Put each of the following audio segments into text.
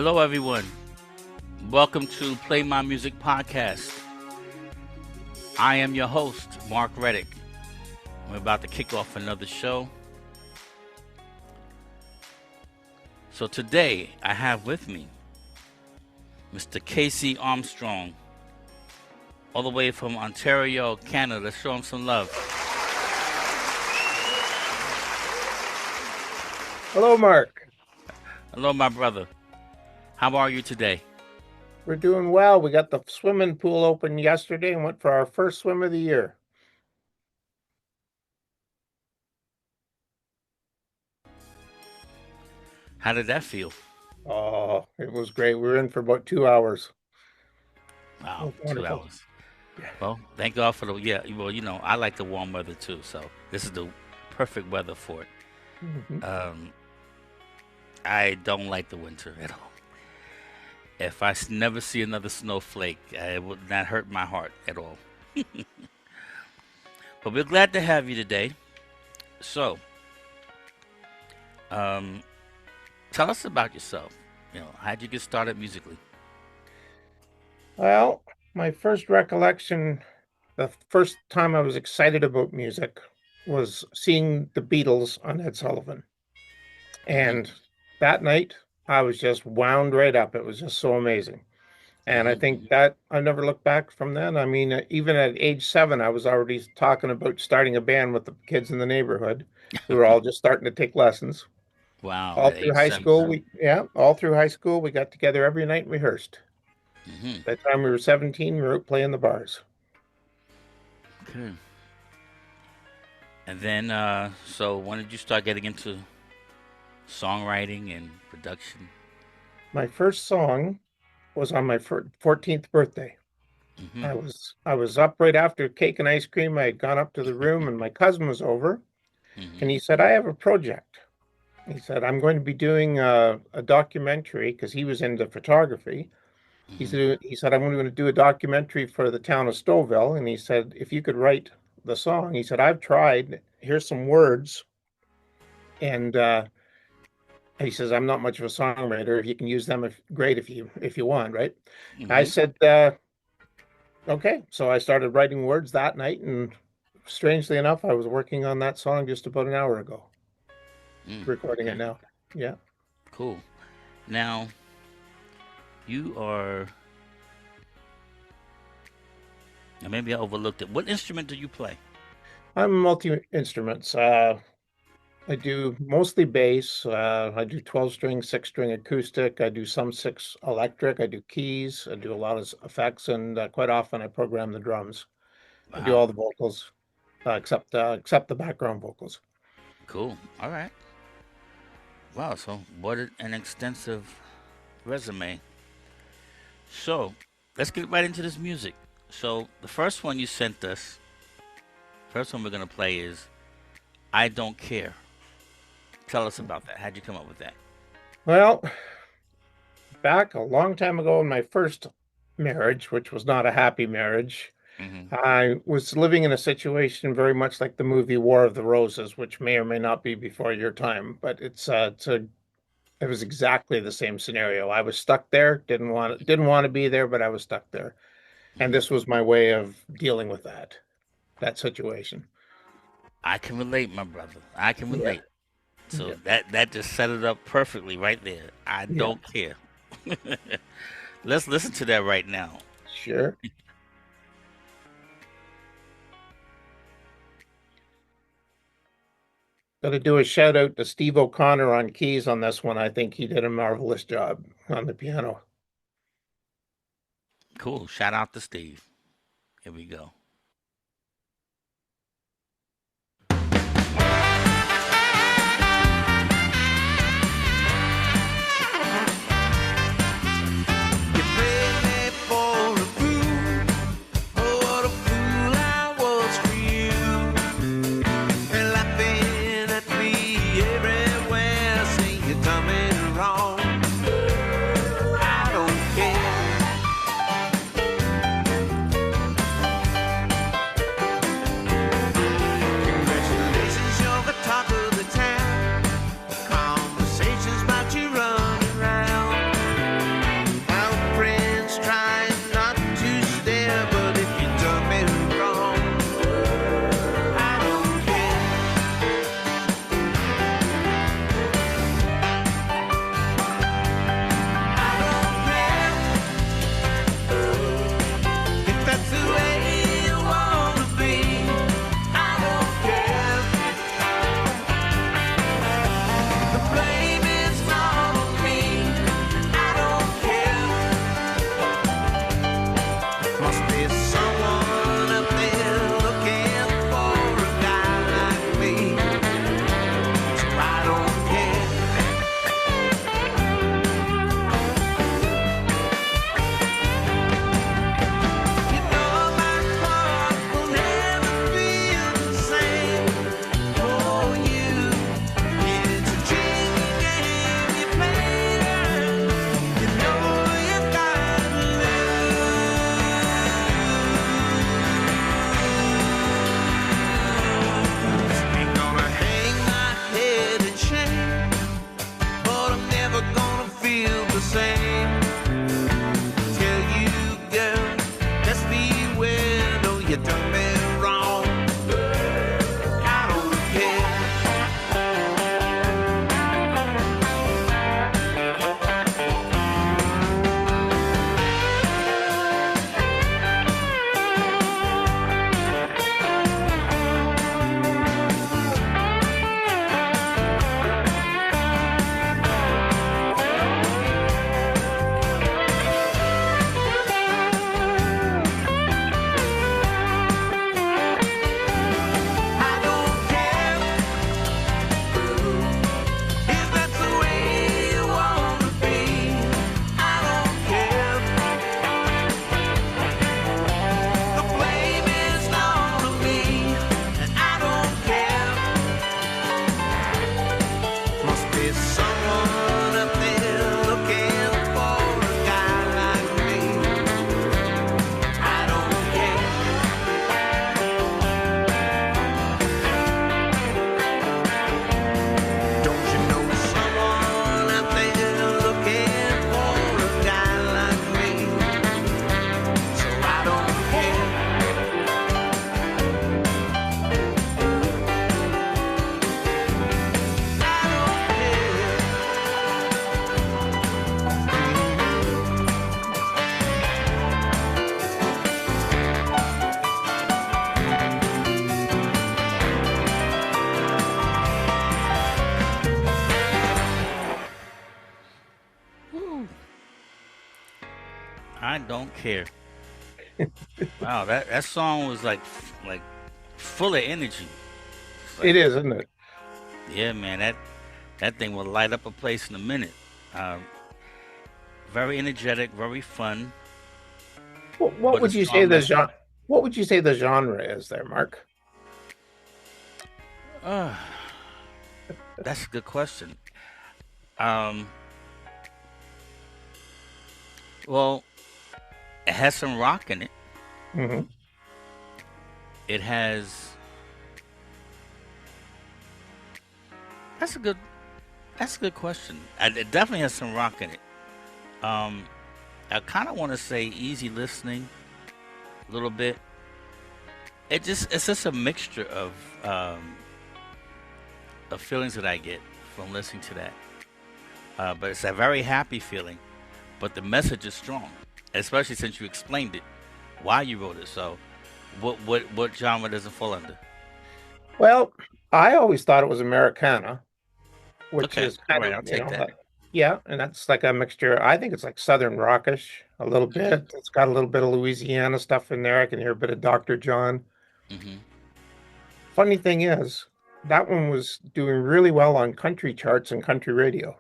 Hello, everyone. Welcome to Play My Music Podcast. I am your host, Mark Reddick. We're about to kick off another show. So today, I have with me Mr. Casey Armstrong, all the way from Ontario, Canada. Let's show him some love. Hello, Mark. Hello, my brother. How are you today? We're doing well. We got the swimming pool open yesterday and went for our first swim of the year. How did that feel? Oh, it was great. We were in for about 2 hours. Wow, It was 2 wonderful. hours. Well, thank God for I like the warm weather too, so this is the perfect weather for it. Mhm. I don't like the winter at all. If I never see another snowflake, it would not hurt my heart at all. But we're glad to have you today. So, um, tell us about yourself. How'd you get started musically? Well, my first recollection, the first time I was excited about music was seeing the Beatles on Ed Sullivan. And that night, I was just wound right up. It was just so amazing. And I think that I never looked back from then. I mean, even at age 7, I was already talking about starting a band with the kids in the neighborhood. We were all just starting to take lessons. Wow, All at through age high seven. school, all through high school, we got together every night and rehearsed. Mm-hmm. By the time we were 17, we were out playing the bars. Okay. And then, so when did you start getting into songwriting and production? My first song was on my 14th birthday. Mm-hmm. I was up right after cake and ice cream. I had gone up to the room and my cousin was over Mm-hmm. and he said, I have a project. He said, I'm going to be doing a documentary because he was into photography. He said, I'm going to do a documentary for the town of Stouffville. And he said, if you could write the song, he said, I've tried. Here's some words. And he says, I'm not much of a songwriter. If you can use them, great if you want, right? I Mm-hmm. said, okay. So I started writing words that night. And strangely enough, I was working on that song just about an hour ago, recording it Okay. now. Yeah. Cool. Now, you are, and maybe I overlooked it. What instrument do you play? I'm multi-instruments. I do mostly bass. I do 12-string, 6-string acoustic. I do some 6 electric. I do keys. I do a lot of effects, and quite often I program the drums. I do Wow. all the vocals, except the background vocals. Cool. All right. Wow. So, what an extensive resume. So, let's get right into this music. So, the first one you sent us, first one we're going to play is I Don't Care. Tell us about that. How'd you come up with that? Well, back a long time ago in my first marriage, which was not a happy marriage, Mm-hmm. I was living in a situation very much like the movie War of the Roses, which may or may not be before your time, but it was exactly the same scenario. I was stuck there, didn't want to be there, but I was stuck there. And Mm-hmm. this was my way of dealing with that situation. I can relate, my brother. I can Yeah. relate. So Yeah. that just set it up perfectly right there. I Yeah. don't care. Let's listen to that right now. Sure. Got to do a shout out to Steve O'Connor on keys on this one. I think he did a marvelous job on the piano. Cool. Shout out to Steve. Here we go. You paid me for a fool. Oh, what a fool I was for you. And laughing at me everywhere, saying you're coming wrong. I don't care. I don't care. Wow, that song was like full of energy. It's like, It is, isn't it? yeah, man, that thing will light up a place in a minute. Uh, very energetic, very fun, What but a would you say strong the message. genre? What would you say the genre is there, Mark? Uh, that's a good question. Um, well, it has some rock in it. Hmm. It has. That's a good. That's a good question. It definitely has some rock in it. Um, I kind of want to say easy listening a little bit. It's just a mixture of feelings that I get from listening to that. But it's a very happy feeling. But the message is strong, especially since you explained it, why you wrote it. So, what genre does it fall under? Well, I always thought it was Americana, which Okay, is all kind right, of, I'll take that. yeah, and that's like a mixture. I think it's like Southern rockish a little Hmm. bit. It's got a little bit of Louisiana stuff in there. I can hear a bit of Dr. John. Hmm. Funny thing is, that one was doing really well on country charts and country radio,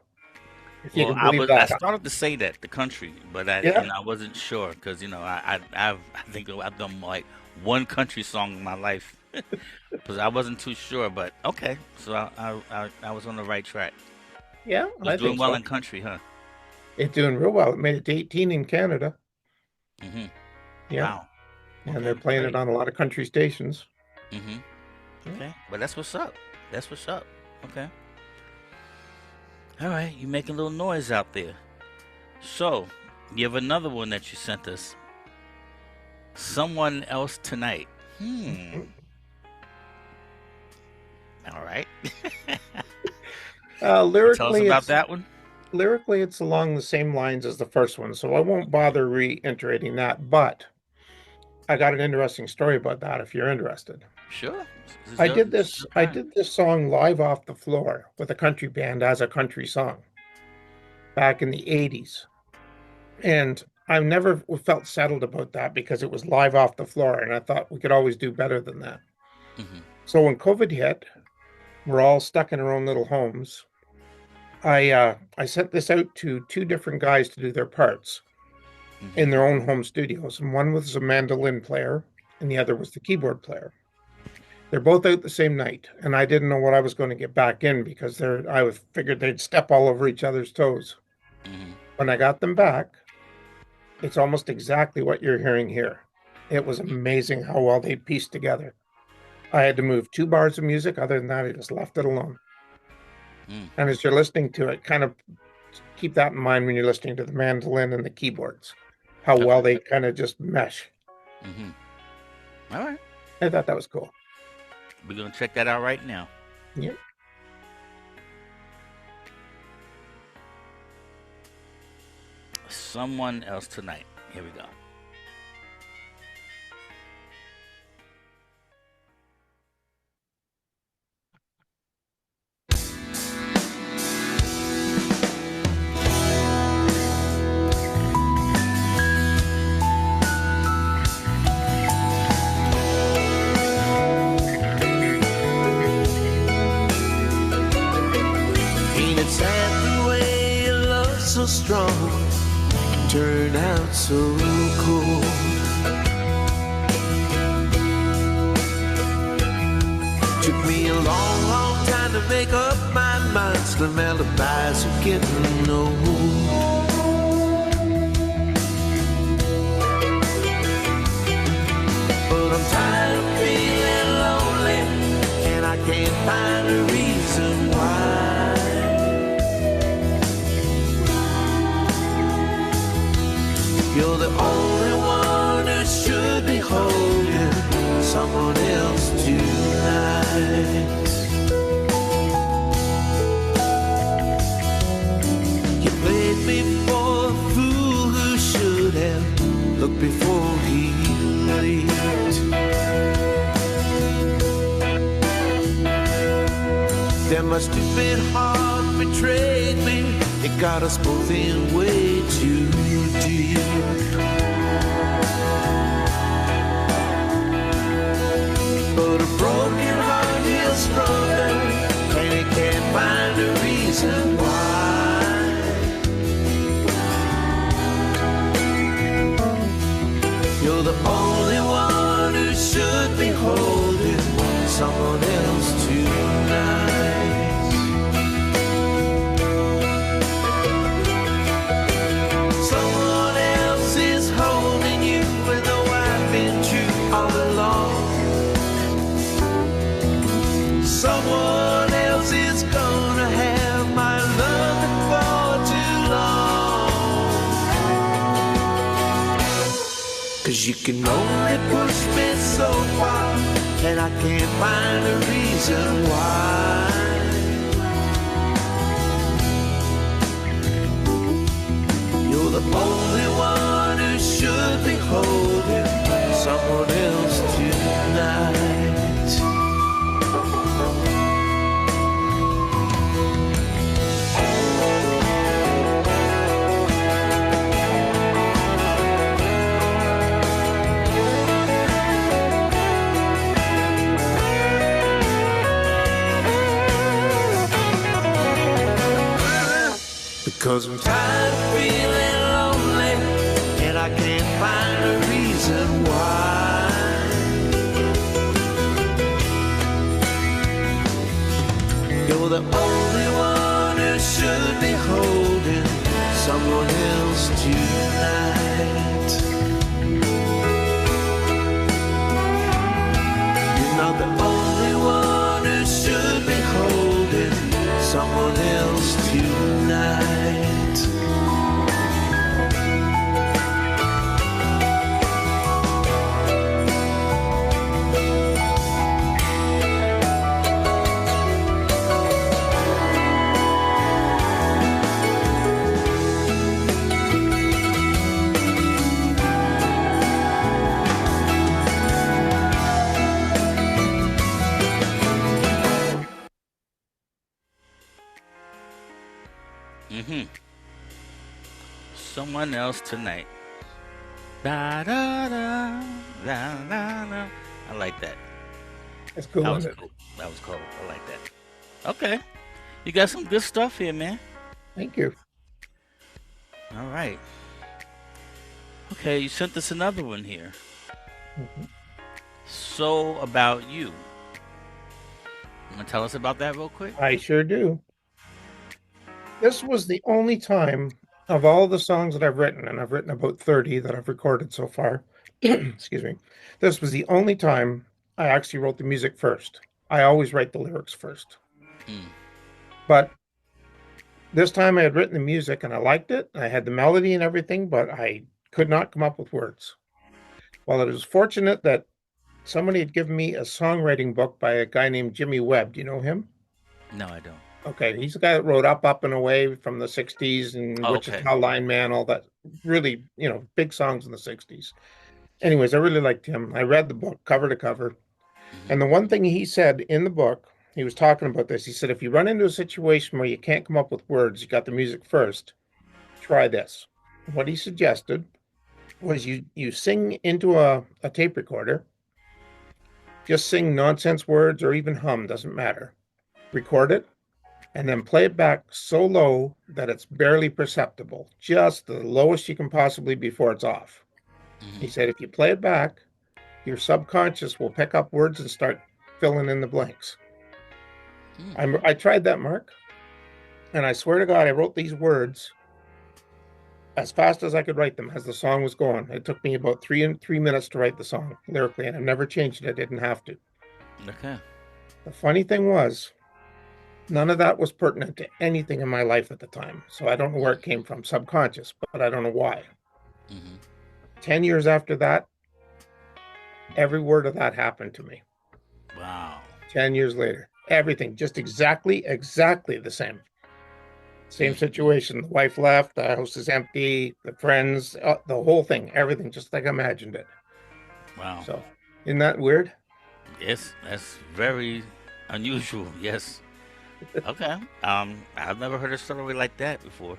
if you Well, can believe I that. started to say that the country, but Yeah, I wasn't sure because I think I've done like one country song in my life because I wasn't too sure. But okay, so I was on the right track. yeah, Was I doing think well so. in country, huh? It's doing real well. It made it to 18 in Canada. Hmm. Yeah, Wow. and they're Okay, playing it great. on a lot of country stations. Hmm. Yeah. Okay, but that's what's up. That's what's up. Okay. All right, you making a little noise out there. So, you have another one that you sent us. Someone else tonight. Hmm. Mhm. All right. You tell us Lyrically, about it's that one. along the same lines as the first one, so I won't bother reiterating that. But I got an interesting story about that if you're interested. Sure. This is your I time. did this song live off the floor with a country band as a country song back in the 80s. And I've never felt settled about that because it was live off the floor, and I thought we could always do better than that. Hmm. So when COVID hit, we're all stuck in our own little homes. I sent this out to two different guys to do their parts in Hmm. their own home studios, and one was a mandolin player, and the other was the keyboard player. They're both out the same night, and I didn't know what I was going to get back in because I was figured they'd step all over each other's toes. Hmm. When I got them back, it's almost exactly what you're hearing here. It was amazing how well they pieced together. I had to move two bars of music. Other than that, I just left it alone. Mm. And as you're listening to it, kind of keep that in mind when you're listening to the mandolin and the keyboards, how well Okay. they kind of just mesh. Hmm. All right. I thought that was cool. We're gonna check that out right now. Yeah. Someone else tonight. Here we go. Ain't it sad the way a love so strong can turn out so cold? Took me a long, long time to make up my mind. Slim alibis are getting old. But I'm tired of feeling lonely, and I can't find a reason why. You're the only one who should be holding someone else tonight. You played me for a fool who should have looked before he leaped. That must have been hard betrayed me. It got us both in way too deep. But a broken heart heals stronger, and it can't find a reason why. You're the only one who should be holding someone else tonight. Someone else is holding you with a wife been true all along. Someone else is gonna have my love before too long. 'Cause you can only push me so far, and I can't find a reason why. You're the only one who should be holding someone else tonight. Because I'm tired of feeling lonely, and I can't find a reason why. You're the only one who should be holding someone else tonight. You're not the only one who should be holding someone else tonight. Someone else tonight. Da da da da da da. I like that. It's cool, That was isn't it? cool. That was cool. I like that. Okay, you got some good stuff here, man. Thank you. All right. Okay, you sent us another one here. Mhm. So about you. You wanna tell us about that real quick? I sure do. This was the only time of all the songs that I've written, and I've written about 30 that I've recorded so far. Excuse me. This was the only time I actually wrote the music first. I always write the lyrics first. Mm. But this time I had written the music and I liked it. I had the melody and everything, but I could not come up with words. Well, it was fortunate that somebody had given me a songwriting book by a guy named Jimmy Webb. Do you know him? No, I don't. Okay, he's the guy that wrote Up and Away from the 60s and Oh, okay. Wichita Lineman, all that really, big songs in the 60s. Anyways, I really liked him. I read the book cover to cover. Mhm. And the one thing he said in the book, he was talking about this. He said, if you run into a situation where you can't come up with words, you got the music first, try this. What he suggested was you sing into a tape recorder, just sing nonsense words or even hum, doesn't matter. Record it, and then play it back so low that it's barely perceptible, just the lowest you can possibly before it's off. He Mhm. said, if you play it back, your subconscious will pick up words and start filling in the blanks. Mm. I tried that, Mark, and I swear to God, I wrote these words as fast as I could write them as the song was going. It took me about 3 minutes to write the song lyrically, and I've never changed it. I didn't have to. Okay. The funny thing was, none of that was pertinent to anything in my life at the time. So I don't know where it came from, subconscious, but I don't know why. Mm-hmm. 10 years after that, every word of that happened to me. Wow. 10 years later, everything just exactly the same. Same situation. The wife left, the house is empty, the friends, the whole thing, everything just like I imagined it. Wow. So, isn't that weird? Yes, that's very unusual. Yes. Okay. I've never heard a story like that before.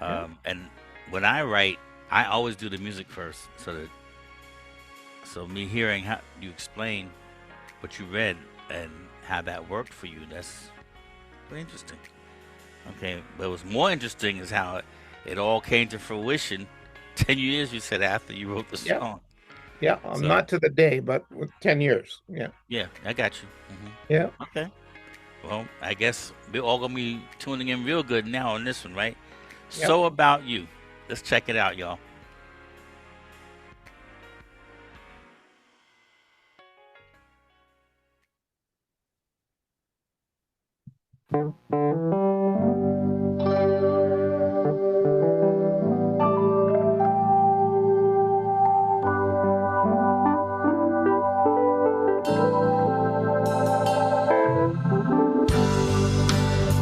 Yeah. And when I write, I always do the music first, so me hearing how you explain what you read and how that worked for you, that's pretty interesting. Okay, but what's more interesting is how it all came to fruition 10 years, you said, after you wrote the Yeah. song. Yeah. So, Not to the day, but with 10 years. Yeah. yeah, I got you. Yeah. Okay. Well, I guess we're all going to be tuning in real good now on this one, right? Yep. So About You. Let's check it out, y'all.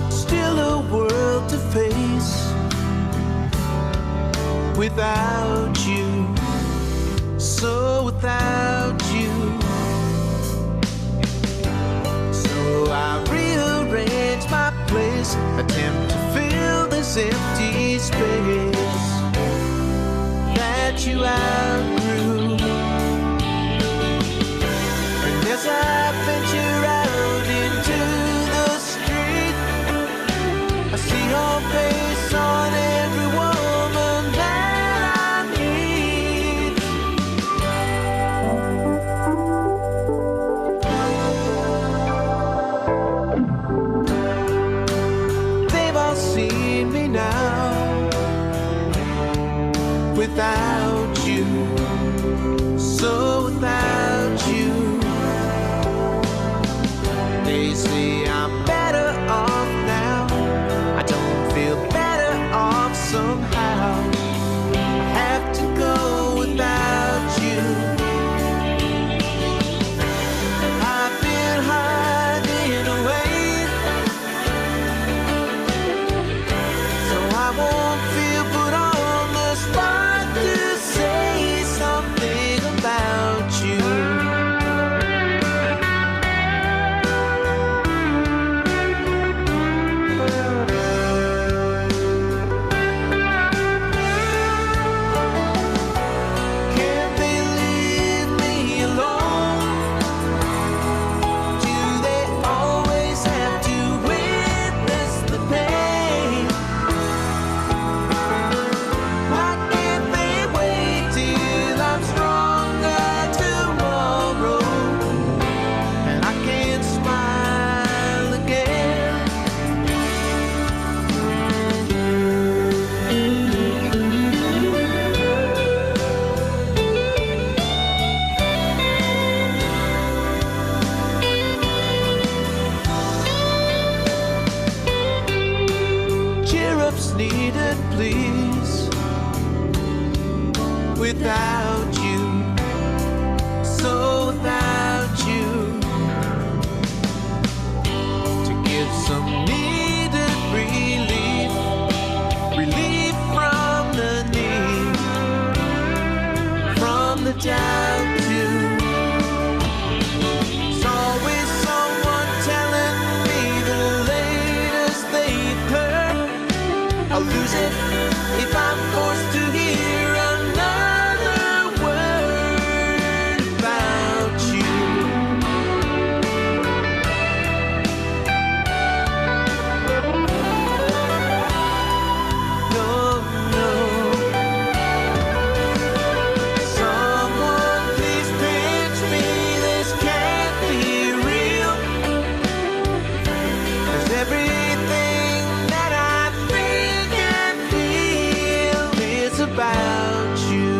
Still a world to face without you. So without you. So I rearrange my place, attempt to fill this empty space that you outgrew. And as I venture out into the street, I see your face on every woman that I meet. They've all seen me now without you. So without you, they say I'm better off now. I don't feel better off somehow. I have to go without you. I've been hiding away, so I won't feel put on the spot to say something about you. Can't they leave me alone? Do they always have to witness the pain? Why can't they wait till I'm stronger tomorrow and I can smile again? Cheer up's needed, please. Without you, so without you, to give some needed relief, relief from the need, from the doubt too. There's always someone telling me the latest they've heard. I'll lose it if I'm forced to hear another word about you. No, no. Someone please pinch me. This can't be real. 'Cause everything that I think and feel is about you.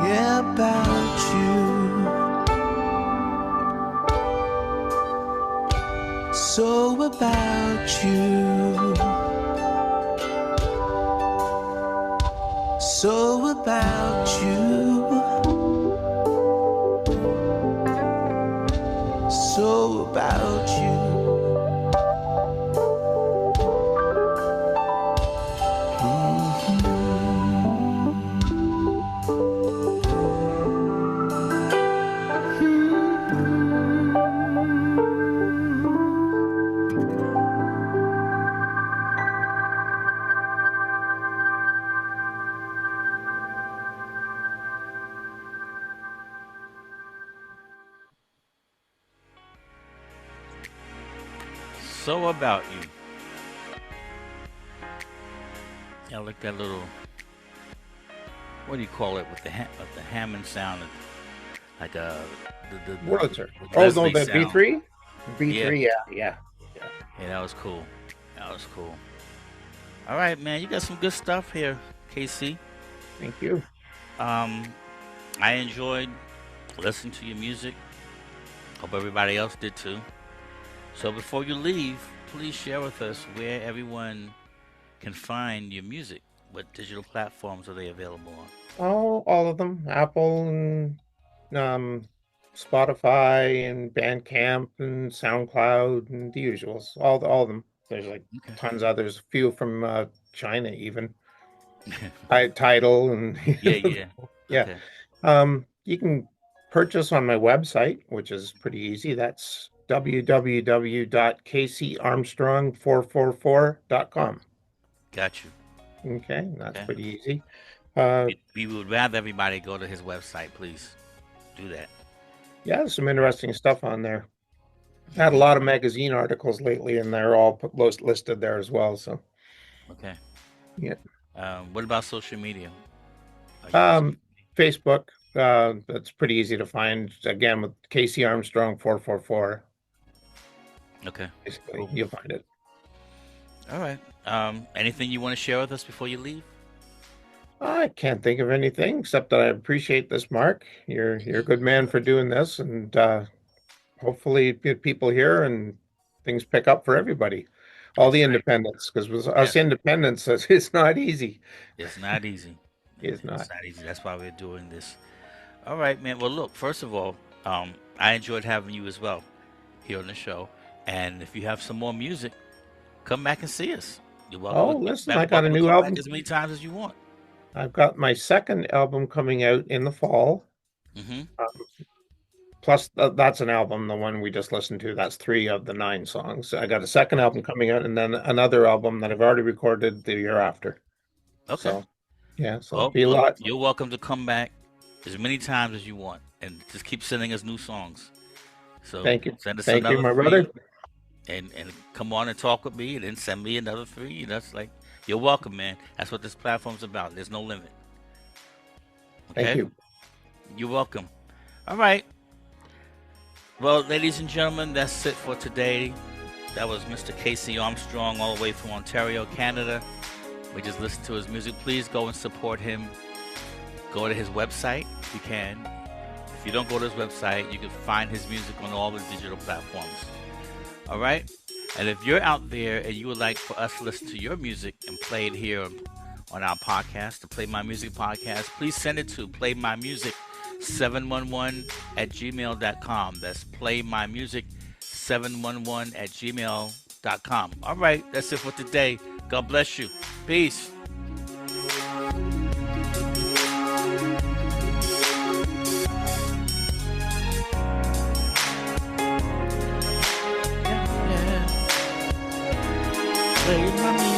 Yeah, about you. So about you. So about you. So about you. So about you. I like that little. What do you call it with the Hammond sound, like Wurlitzer. the Oh no, Leslie the sound. V3. Yeah, V3. Yeah, yeah, yeah. yeah, that was cool. That was cool. All right, man, you got some good stuff here, KC. Thank you. Um, I enjoyed listening to your music. Hope everybody else did too. So before you leave, please share with us where everyone can find your music. What digital platforms are they available on? Oh, all of them. Apple and um, Spotify and Bandcamp and SoundCloud and the usuals. All of them. There's like Okay. tons of others. A few from China even. Title and Yeah, yeah. yeah. Okay. You can purchase on my website, which is pretty easy. That's www.kcarmstrong444.com. Got you. Okay, that's Okay. pretty easy. Uh, We would rather everybody go to his website, please. Do that. yeah, there's some interesting stuff on there. I had a Hmm. lot of magazine articles lately, and they're all listed there as well. So, Okay. yeah. What about social media? Are you on social Um, Facebook, that's pretty easy to find. Again, with Casey Armstrong 444, media? Okay. basically, Cool. you'll find it. All right. Anything you want to share with us before you leave? I can't think of anything except that I appreciate this, Mark. You're a good man for doing this, and hopefully get people here and things pick up for everybody. All the That's right. independents, because with us Yes. independents, it's not easy. It's not easy. It's It's not. not easy. That's why we're doing this. All right, man. Well, look. First of all, I enjoyed having you as well here on the show. And if you have some more music, come back and see us. You're Oh, welcome. listen, I got a Welcome to new come back album. as many times as you want. I've got my second album coming out in the fall. Hmm. Plus, that's an album, the one we just listened to. That's 3 of the 9 songs. I got a second album coming out, and then another album that I've already recorded the year after. Okay. So, yeah, so it'll Well, be a look, lot. you're welcome to come back as many times as you want, and just keep sending us new songs. So Thank you. send us Thank you, another my three, brother. and come on and talk with me, and then send me another three. That's like you're welcome, man. That's what this platform's about. There's no limit. Thank Okay, you. you're welcome. All right. Well, ladies and gentlemen, that's it for today. That was Mr. Casey Armstrong, all the way from Ontario, Canada. We just listened to his music. Please go and support him. Go to his website if you can. If you don't go to his website, you can find his music on all the digital platforms. All right? And if you're out there and you would like for us to listen to your music and play it here on our podcast, the Play My Music podcast, please send it to playmymusic711@gmail.com. That's playmymusic711@gmail.com. All right, that's it for today. God bless you. Peace. Play my music.